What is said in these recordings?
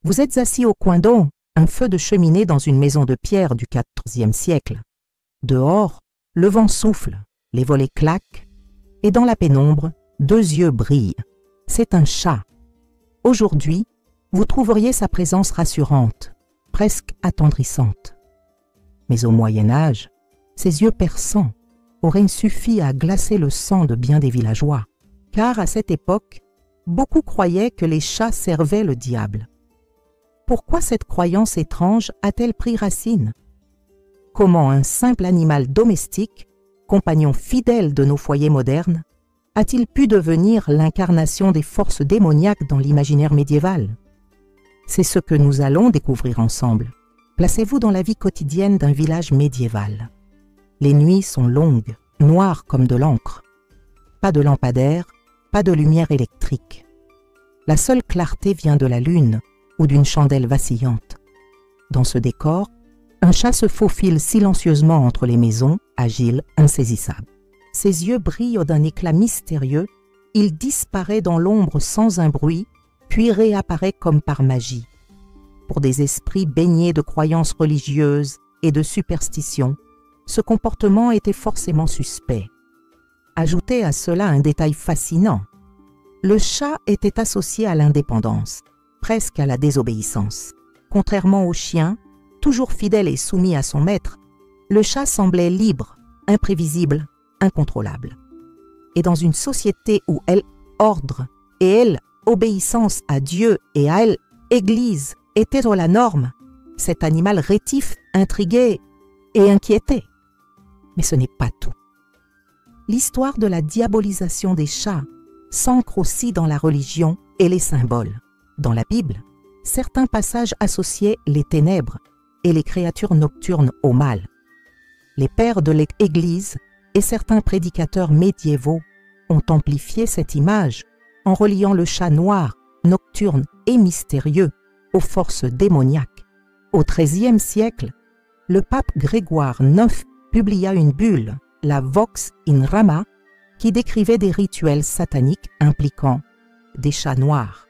Vous êtes assis au coin d'eau, un feu de cheminée dans une maison de pierre du XIVe siècle. Dehors, le vent souffle, les volets claquent, et dans la pénombre, 2 yeux brillent. C'est un chat. Aujourd'hui, vous trouveriez sa présence rassurante, presque attendrissante. Mais au Moyen Âge, ses yeux perçants auraient suffi à glacer le sang de bien des villageois, car à cette époque, beaucoup croyaient que les chats servaient le diable. Pourquoi cette croyance étrange a-t-elle pris racine? Comment un simple animal domestique, compagnon fidèle de nos foyers modernes, a-t-il pu devenir l'incarnation des forces démoniaques dans l'imaginaire médiéval? C'est ce que nous allons découvrir ensemble. Placez-vous dans la vie quotidienne d'un village médiéval. Les nuits sont longues, noires comme de l'encre. Pas de lampadaire, pas de lumière électrique. La seule clarté vient de la lune ou d'une chandelle vacillante. Dans ce décor, un chat se faufile silencieusement entre les maisons, agile, insaisissable. Ses yeux brillent d'un éclat mystérieux, il disparaît dans l'ombre sans un bruit, puis réapparaît comme par magie. Pour des esprits baignés de croyances religieuses et de superstitions, ce comportement était forcément suspect. Ajoutez à cela un détail fascinant. Le chat était associé à l'indépendance, presque à la désobéissance. Contrairement au chien, toujours fidèle et soumis à son maître, le chat semblait libre, imprévisible, incontrôlable. Et dans une société où elle, ordre, et elle, obéissance à Dieu et à elle, Église, était la norme, cet animal rétif intriguait et inquiétait. Mais ce n'est pas tout. L'histoire de la diabolisation des chats s'ancre aussi dans la religion et les symboles. Dans la Bible, certains passages associaient les ténèbres et les créatures nocturnes au mal. Les pères de l'Église et certains prédicateurs médiévaux ont amplifié cette image en reliant le chat noir, nocturne et mystérieux aux forces démoniaques. Au XIIIe siècle, le pape Grégoire IX publia une bulle, la Vox in Rama, qui décrivait des rituels sataniques impliquant des chats noirs.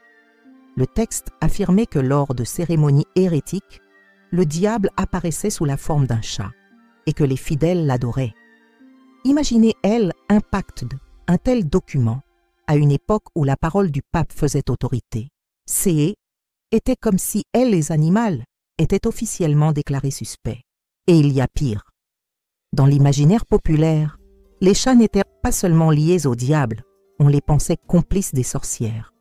Le texte affirmait que lors de cérémonies hérétiques, le diable apparaissait sous la forme d'un chat et que les fidèles l'adoraient. Imaginez, l'impact d'un tel document à une époque où la parole du pape faisait autorité. C'est était comme si les animaux étaient officiellement déclarés suspects. Et il y a pire. Dans l'imaginaire populaire, les chats n'étaient pas seulement liés au diable, on les pensait complices des sorcières.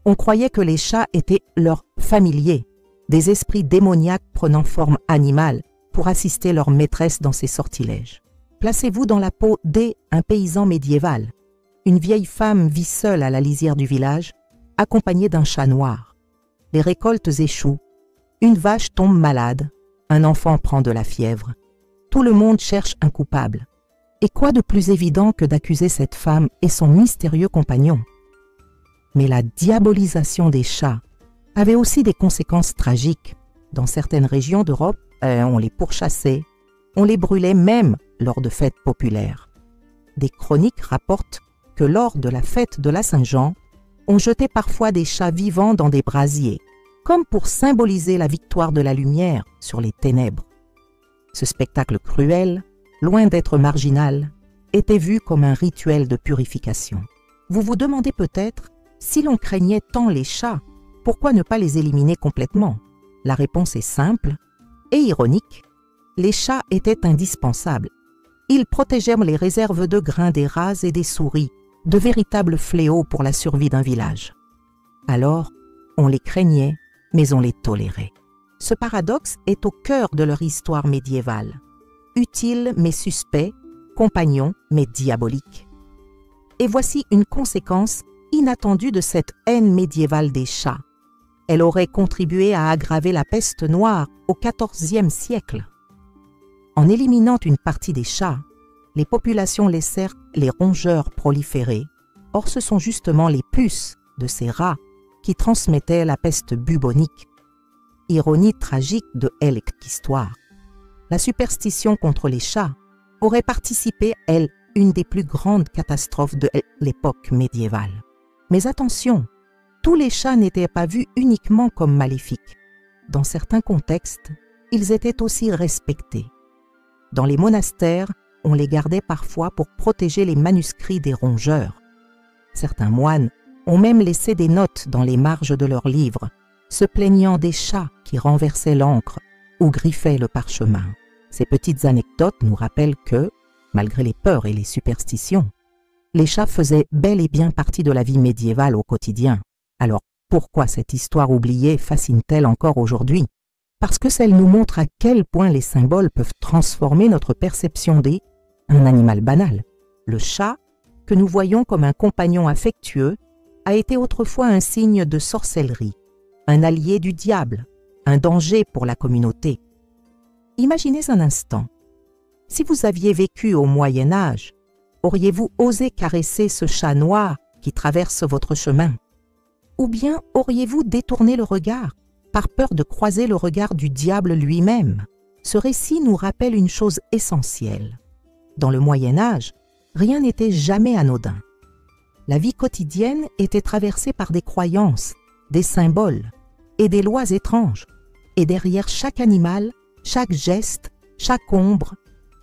On croyait que les chats étaient leurs familiers, des esprits démoniaques prenant forme animale pour assister leur maîtresse dans ses sortilèges. Placez-vous dans la peau d'un paysan médiéval. Une vieille femme vit seule à la lisière du village, accompagnée d'un chat noir. Les récoltes échouent, une vache tombe malade, un enfant prend de la fièvre. Tout le monde cherche un coupable. Et quoi de plus évident que d'accuser cette femme et son mystérieux compagnon? Mais la diabolisation des chats avait aussi des conséquences tragiques. Dans certaines régions d'Europe, on les pourchassait, on les brûlait même lors de fêtes populaires. Des chroniques rapportent que lors de la fête de la Saint-Jean, on jetait parfois des chats vivants dans des brasiers, comme pour symboliser la victoire de la lumière sur les ténèbres. Ce spectacle cruel, loin d'être marginal, était vu comme un rituel de purification. Vous vous demandez peut-être, si l'on craignait tant les chats, pourquoi ne pas les éliminer complètement? La réponse est simple et ironique. Les chats étaient indispensables. Ils protégeaient les réserves de grains des rats et des souris, de véritables fléaux pour la survie d'un village. Alors, on les craignait, mais on les tolérait. Ce paradoxe est au cœur de leur histoire médiévale. Utile mais suspect, compagnon mais diabolique. Et voici une conséquence inattendue de cette haine médiévale des chats. Elle aurait contribué à aggraver la peste noire au XIVe siècle. En éliminant une partie des chats, les populations laissèrent les rongeurs proliférer. Or, ce sont justement les puces de ces rats qui transmettaient la peste bubonique. Ironie tragique de l'histoire. La superstition contre les chats aurait participé, une des plus grandes catastrophes de l'époque médiévale. Mais attention, tous les chats n'étaient pas vus uniquement comme maléfiques. Dans certains contextes, ils étaient aussi respectés. Dans les monastères, on les gardait parfois pour protéger les manuscrits des rongeurs. Certains moines ont même laissé des notes dans les marges de leurs livres, se plaignant des chats qui renversaient l'encre ou griffaient le parchemin. Ces petites anecdotes nous rappellent que, malgré les peurs et les superstitions, les chats faisaient bel et bien partie de la vie médiévale au quotidien. Alors, pourquoi cette histoire oubliée fascine-t-elle encore aujourd'hui? Parce que celle nous montre à quel point les symboles peuvent transformer notre perception un animal banal. Le chat, que nous voyons comme un compagnon affectueux, a été autrefois un signe de sorcellerie, un allié du diable, un danger pour la communauté. Imaginez un instant, si vous aviez vécu au Moyen Âge, auriez-vous osé caresser ce chat noir qui traverse votre chemin? Ou bien auriez-vous détourné le regard, par peur de croiser le regard du diable lui-même? Ce récit nous rappelle une chose essentielle. Dans le Moyen Âge, rien n'était jamais anodin. La vie quotidienne était traversée par des croyances, des symboles et des lois étranges. Et derrière chaque animal, chaque geste, chaque ombre,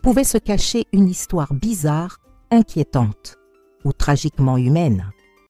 pouvait se cacher une histoire bizarre, inquiétante ou tragiquement humaine.